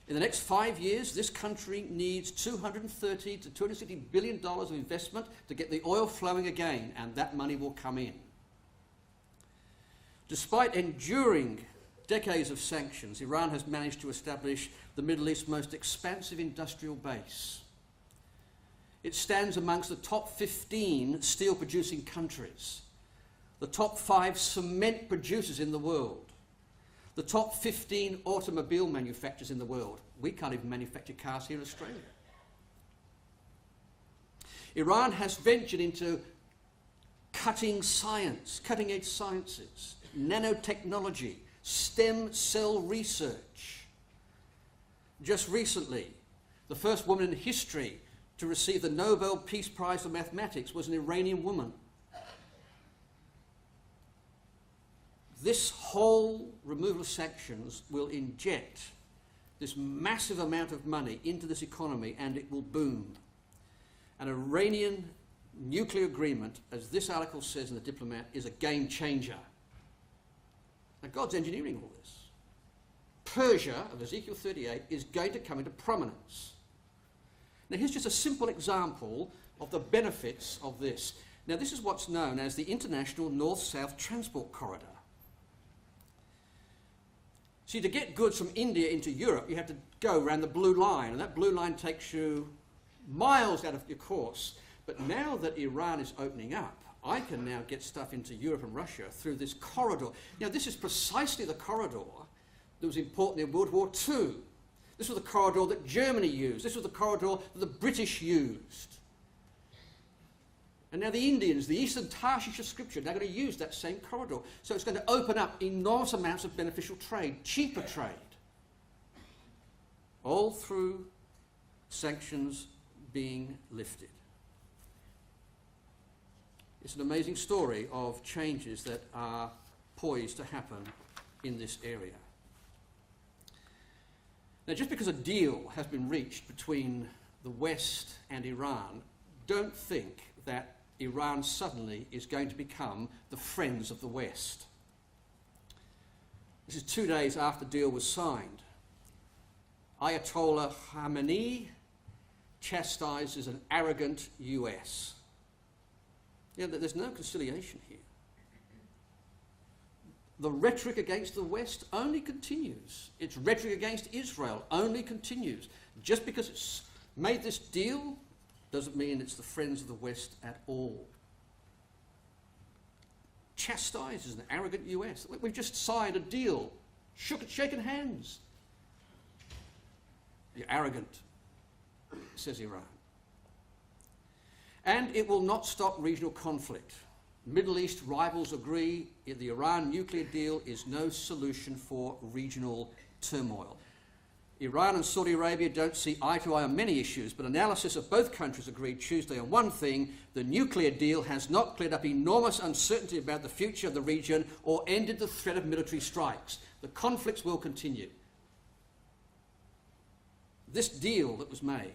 In the next 5 years, this country needs $230 to $260 billion of investment to get the oil flowing again, and that money will come in. Despite enduring decades of sanctions, Iran has managed to establish the Middle East's most expansive industrial base. It stands amongst the top 15 steel-producing countries, the top 5 cement producers in the world, the top 15 automobile manufacturers in the world. We can't even manufacture cars here in Australia. Iran has ventured into cutting science, cutting-edge sciences, nanotechnology, stem cell research. Just recently, the first woman in history to receive the Nobel Peace Prize for Mathematics was an Iranian woman. This whole removal of sanctions will inject this massive amount of money into this economy, and it will boom. An Iranian nuclear agreement, as this article says in The Diplomat, is a game changer. Now, God's engineering all this. Persia, of Ezekiel 38, is going to come into prominence. Now, here's just a simple example of the benefits of this. Now, this is what's known as the International North-South Transport Corridor. See, to get goods from India into Europe, you have to go around the blue line, and that blue line takes you miles out of your course. But now that Iran is opening up, I can now get stuff into Europe and Russia through this corridor. Now, this is precisely the corridor that was important in World War II. This was the corridor that Germany used. This was the corridor that the British used. And now the Indians, the Eastern Tarshish of Scripture, they're going to use that same corridor. So it's going to open up enormous amounts of beneficial trade, cheaper trade, all through sanctions being lifted. It's an amazing story of changes that are poised to happen in this area. Now, just because a deal has been reached between the West and Iran, don't think that Iran suddenly is going to become the friends of the West. This is 2 days after the deal was signed. Ayatollah Khamenei chastises an arrogant US. There's no conciliation here. The rhetoric against the West only continues. Its rhetoric against Israel only continues. Just because it's made this deal doesn't mean it's the friends of the West at all. Chastises an arrogant US. We've just signed a deal, shaken hands. You're arrogant, says Iran. And it will not stop regional conflict. Middle East rivals agree the Iran nuclear deal is no solution for regional turmoil. Iran and Saudi Arabia don't see eye to eye on many issues, but analysis of both countries agreed Tuesday on one thing: the nuclear deal has not cleared up enormous uncertainty about the future of the region or ended the threat of military strikes. The conflicts will continue. This deal that was made,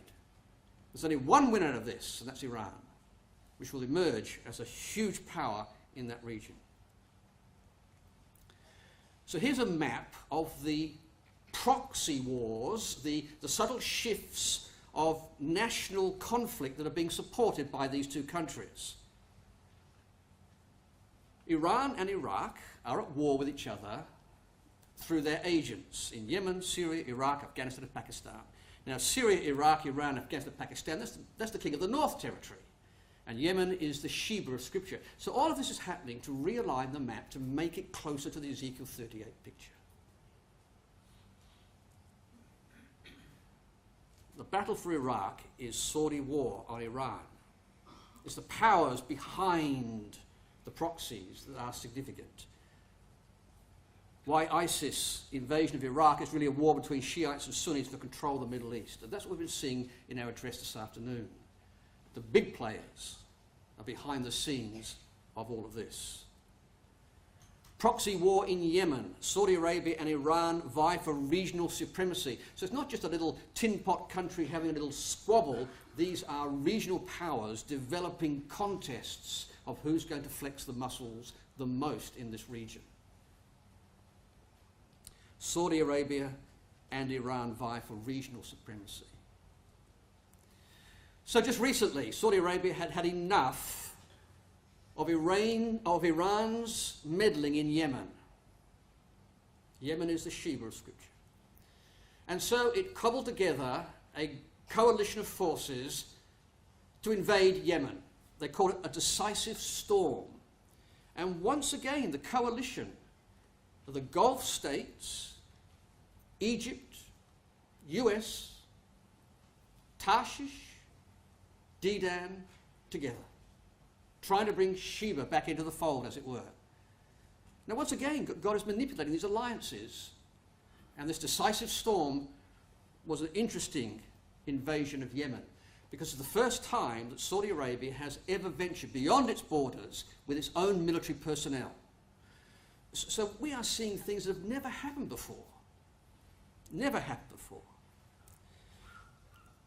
there's only one winner of this, and that's Iran, which will emerge as a huge power in that region. So here's a map of the proxy wars, the subtle shifts of national conflict that are being supported by these two countries. Iran and Iraq are at war with each other through their agents in Yemen, Syria, Iraq, Afghanistan and Pakistan. Now Syria, Iraq, Iran, Afghanistan, Pakistan, that's the King of the North territory. And Yemen is the Sheba of Scripture. So all of this is happening to realign the map, to make it closer to the Ezekiel 38 picture. The battle for Iraq is Saudi war on Iran. It's the powers behind the proxies that are significant. Why ISIS invasion of Iraq is really a war between Shiites and Sunnis for control of the Middle East. And that's what we've been seeing in our address this afternoon. The big players are behind the scenes of all of this. Proxy war in Yemen. Saudi Arabia and Iran vie for regional supremacy. So it's not just a little tin pot country having a little squabble. These are regional powers developing contests of who's going to flex the muscles the most in this region. Saudi Arabia and Iran vie for regional supremacy. So just recently, Saudi Arabia had had enough of Iran's meddling in Yemen. Yemen is the Sheba of Scripture. And so it cobbled together a coalition of forces to invade Yemen. They called it a decisive storm. And once again, the coalition of the Gulf states, Egypt, US, Tarshish, Dedan, together, trying to bring Sheba back into the fold, as it were. Now, once again, God is manipulating these alliances, and this decisive storm was an interesting invasion of Yemen, because it's the first time that Saudi Arabia has ever ventured beyond its borders with its own military personnel. So we are seeing things that have never happened before. Never happened before.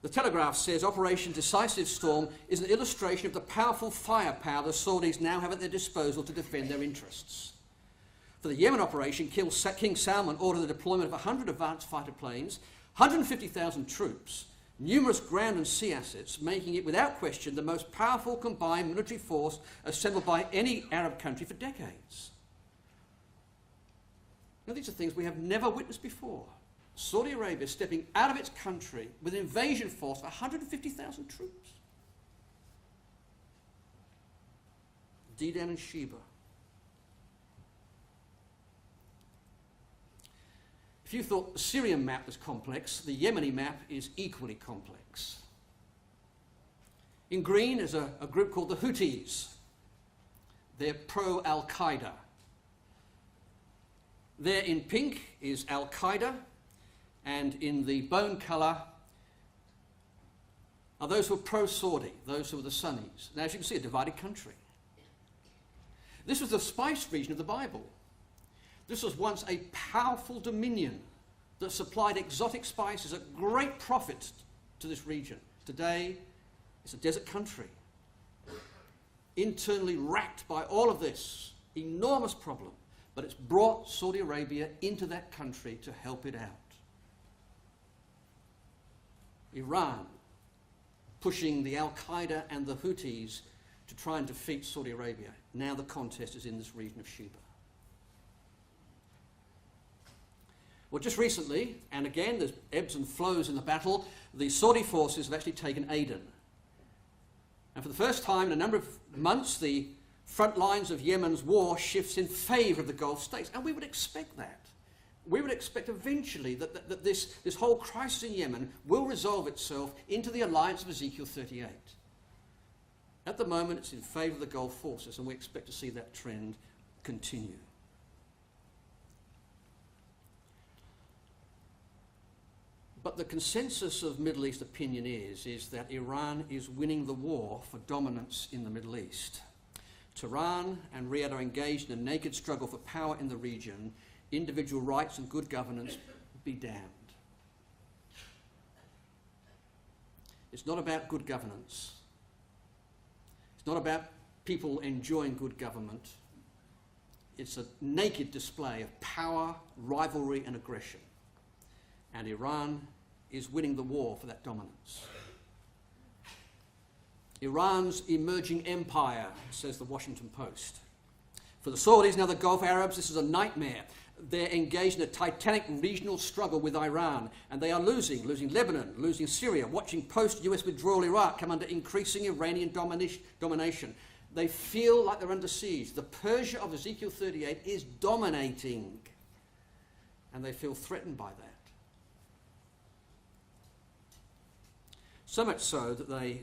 The Telegraph says Operation Decisive Storm is an illustration of the powerful firepower the Saudis now have at their disposal to defend their interests. For the Yemen operation, King Salman ordered the deployment of 100 advanced fighter planes, 150,000 troops, numerous ground and sea assets, making it without question the most powerful combined military force assembled by any Arab country for decades. Now, these are things we have never witnessed before. Saudi Arabia stepping out of its country with an invasion force of 150,000 troops. Dedan and Sheba. If you thought the Syrian map was complex, the Yemeni map is equally complex. In green is a group called the Houthis. They're pro-Al-Qaeda. There in pink is Al-Qaeda, and in the bone colour are those who are pro-Saudi, those who are the Sunnis. Now, as you can see, a divided country. This was the spice region of the Bible. This was once a powerful dominion that supplied exotic spices at great profit to this region. Today, it's a desert country. internally racked by all of this enormous problem, but it's brought Saudi Arabia into that country to help it out. Iran, pushing the Al-Qaeda and the Houthis to try and defeat Saudi Arabia. Now the contest is in this region of Sheba. Well, just recently, and again there's ebbs and flows in the battle, the Saudi forces have actually taken Aden. And for the first time in a number of months, the front lines of Yemen's war shifts in favour of the Gulf states. And we would expect that. We would expect eventually that this whole crisis in Yemen will resolve itself into the alliance of Ezekiel 38. At the moment, it's in favour of the Gulf forces, and we expect to see that trend continue. But the consensus of Middle East opinion is that Iran is winning the war for dominance in the Middle East. Tehran and Riyadh are engaged in a naked struggle for power in the region. Individual rights and good governance be damned. It's not about good governance. It's not about people enjoying good government. It's a naked display of power, rivalry and aggression. And Iran is winning the war for that dominance. Iran's emerging empire, says the Washington Post. For the Saudis and other Gulf Arabs, this is a nightmare. They're engaged in a titanic regional struggle with Iran, and they are losing Lebanon, losing Syria, watching post-US withdrawal Iraq come under increasing Iranian domination. They feel like they're under siege. The Persia of Ezekiel 38 is dominating, and they feel threatened by that. So much so that they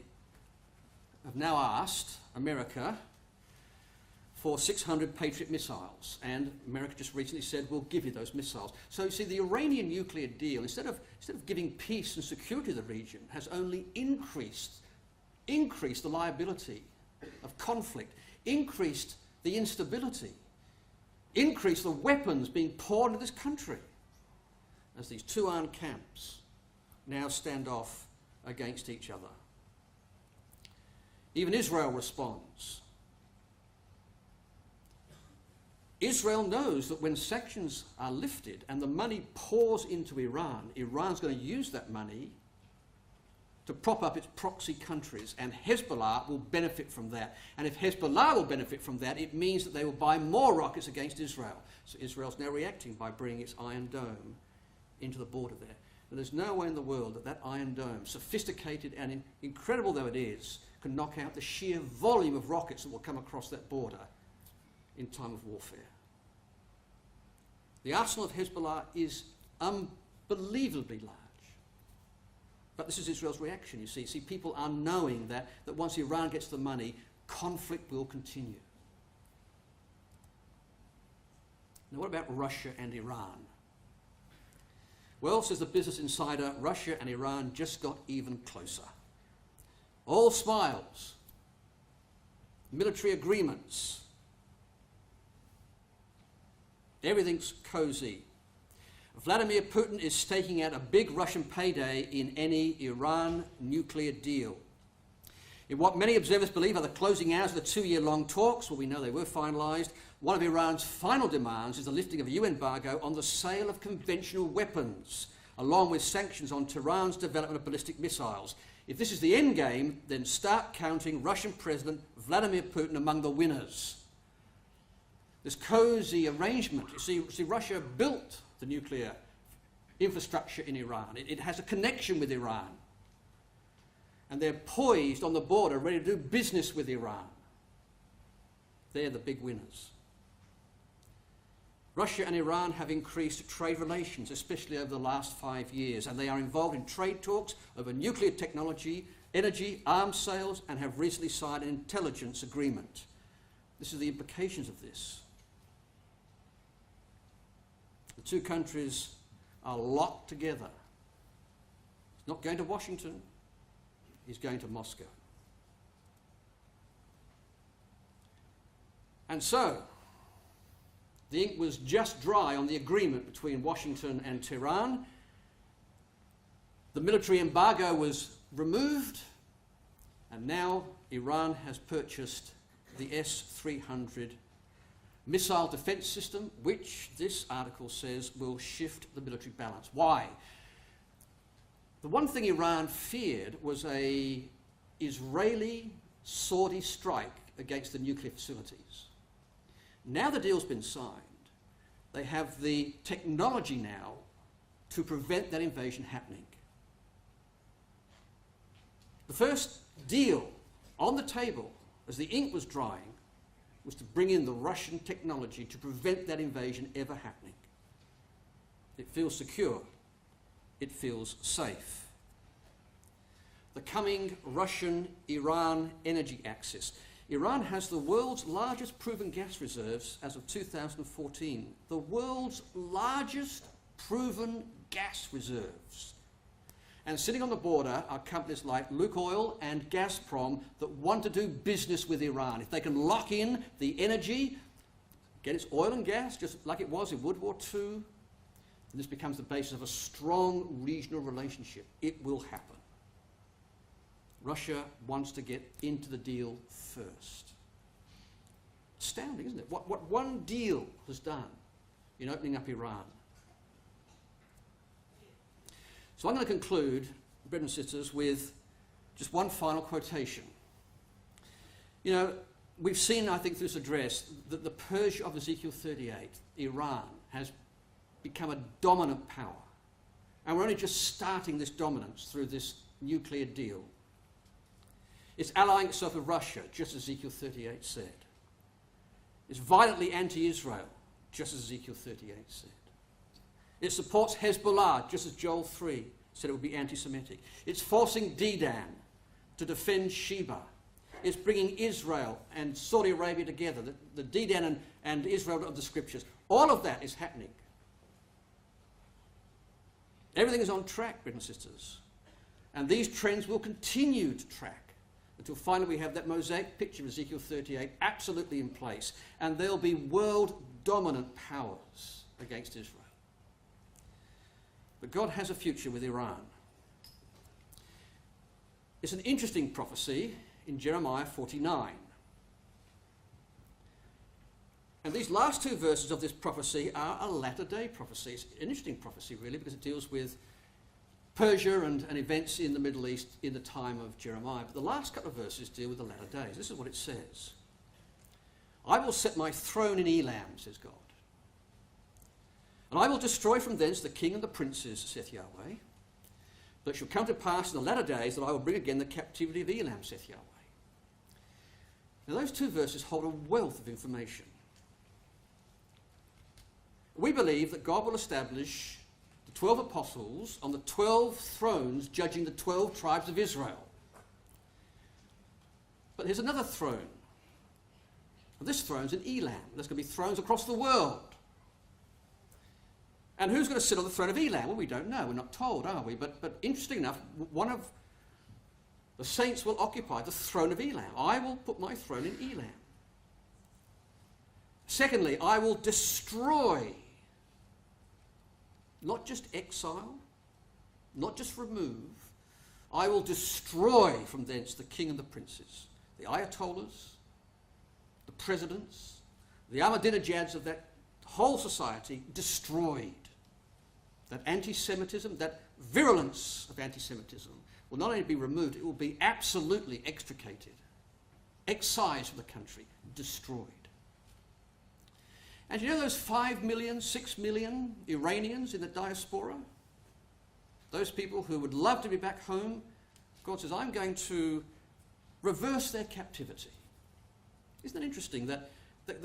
have now asked America for 600 Patriot missiles, and America just recently said, we'll give you those missiles. So you see, the Iranian nuclear deal, instead of giving peace and security to the region, has only increased the liability of conflict, increased the instability, increased the weapons being poured into this country, as these two armed camps now stand off against each other. Even Israel responds. Israel knows that when sanctions are lifted and the money pours into Iran, Iran's going to use that money to prop up its proxy countries, and Hezbollah will benefit from that. And if Hezbollah will benefit from that, it means that they will buy more rockets against Israel. So Israel's now reacting by bringing its Iron Dome into the border there. And there's no way in the world that that Iron Dome, sophisticated and incredible though it is, can knock out the sheer volume of rockets that will come across that border in time of warfare. The arsenal of Hezbollah is unbelievably large. But this is Israel's reaction, you see. See, people are knowing that once Iran gets the money, conflict will continue. Now, what about Russia and Iran? Well, says the Business Insider, Russia and Iran just got even closer. All smiles, military agreements, everything's cozy. Vladimir Putin is staking out a big Russian payday in any Iran nuclear deal. In what many observers believe are the closing hours of the two-year-long talks, well, we know they were finalised, one of Iran's final demands is the lifting of a UN embargo on the sale of conventional weapons, along with sanctions on Tehran's development of ballistic missiles. If this is the end game, then start counting Russian President Vladimir Putin among the winners. This cosy arrangement, you see, Russia built the nuclear infrastructure in Iran. It has a connection with Iran. And they're poised on the border, ready to do business with Iran. They're the big winners. Russia and Iran have increased trade relations, especially over the last 5 years, and they are involved in trade talks over nuclear technology, energy, arms sales, and have recently signed an intelligence agreement. This is the implications of this. The two countries are locked together. He's not going to Washington, he's going to Moscow. And so, the ink was just dry on the agreement between Washington and Tehran. The military embargo was removed, and now Iran has purchased the S-300 missile defence system, which this article says will shift the military balance. Why? The one thing Iran feared was an Israeli-Saudi strike against the nuclear facilities. Now the deal's been signed, they have the technology now to prevent that invasion happening. The first deal on the table, as the ink was drying, was to bring in the Russian technology to prevent that invasion ever happening. It feels secure. It feels safe. The coming Russian-Iran energy axis. Iran has the world's largest proven gas reserves as of 2014. The world's largest proven gas reserves. And sitting on the border are companies like Lukoil and Gazprom that want to do business with Iran. If they can lock in the energy, get its oil and gas, just like it was in World War II, and this becomes the basis of a strong regional relationship. It will happen. Russia wants to get into the deal first. Astounding, isn't it? What one deal has done in opening up Iran. So I'm going to conclude, brothers and sisters, with just one final quotation. You know, we've seen, I think, through this address, that the Persia of Ezekiel 38, Iran, has become a dominant power. And we're only just starting this dominance through this nuclear deal. It's allying itself with Russia, just as Ezekiel 38 said. It's violently anti-Israel, just as Ezekiel 38 said. It supports Hezbollah, just as Joel 3 said it would be anti-Semitic. It's forcing Dedan to defend Sheba. It's bringing Israel and Saudi Arabia together, the Dedan and Israel of the Scriptures. All of that is happening. Everything is on track, brothers and sisters. And these trends will continue to track until finally we have that mosaic picture of Ezekiel 38 absolutely in place. And there'll be world-dominant powers against Israel. But God has a future with Iran. It's an interesting prophecy in Jeremiah 49. And these last two verses of this prophecy are a latter-day prophecy. It's an interesting prophecy, really, because it deals with Persia and events in the Middle East in the time of Jeremiah. But the last couple of verses deal with the latter days. This is what it says. I will set my throne in Elam, says God. And I will destroy from thence the king and the princes, saith Yahweh. But it shall come to pass in the latter days that I will bring again the captivity of Elam, saith Yahweh. Now those two verses hold a wealth of information. We believe that God will establish the 12 apostles on the 12 thrones judging the 12 tribes of Israel. But here's another throne. And this throne's in Elam. There's going to be thrones across the world. And who's going to sit on the throne of Elam? Well, we don't know. We're not told, are we? But interesting enough, one of the saints will occupy the throne of Elam. I will put my throne in Elam. Secondly, I will destroy, not just exile, not just remove, I will destroy from thence the king and the princes, the ayatollahs, the presidents, the Ahmadinejads of that whole society, destroyed. That anti-Semitism, that virulence of anti-Semitism will not only be removed, it will be absolutely extricated, excised from the country, destroyed. And you know those 5 million, 6 million Iranians in the diaspora? Those people who would love to be back home? God says, I'm going to reverse their captivity. Isn't it interesting that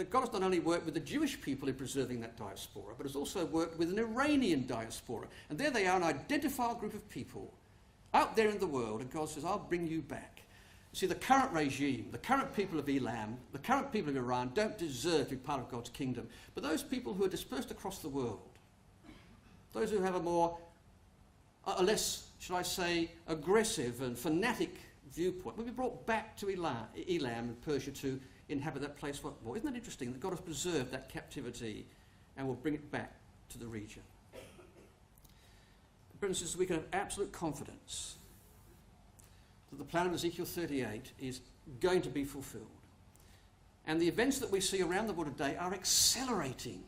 God has not only worked with the Jewish people in preserving that diaspora, but has also worked with an Iranian diaspora. And there they are, an identified group of people out there in the world, and God says, I'll bring you back. See, the current regime, the current people of Elam, the current people of Iran don't deserve to be part of God's kingdom. But those people who are dispersed across the world, those who have a less, should I say, aggressive and fanatic viewpoint, will be brought back to Elam and Persia to inhabit that place once more. Isn't that interesting that God has preserved that captivity and will bring it back to the region? Brothers and sisters, we can have absolute confidence that the plan of Ezekiel 38 is going to be fulfilled. And the events that we see around the world today are accelerating.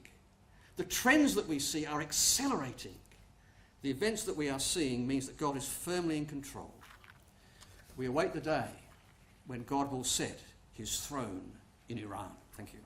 The trends that we see are accelerating. The events that we are seeing means that God is firmly in control. We await the day when God will set his throne in Iran. Thank you.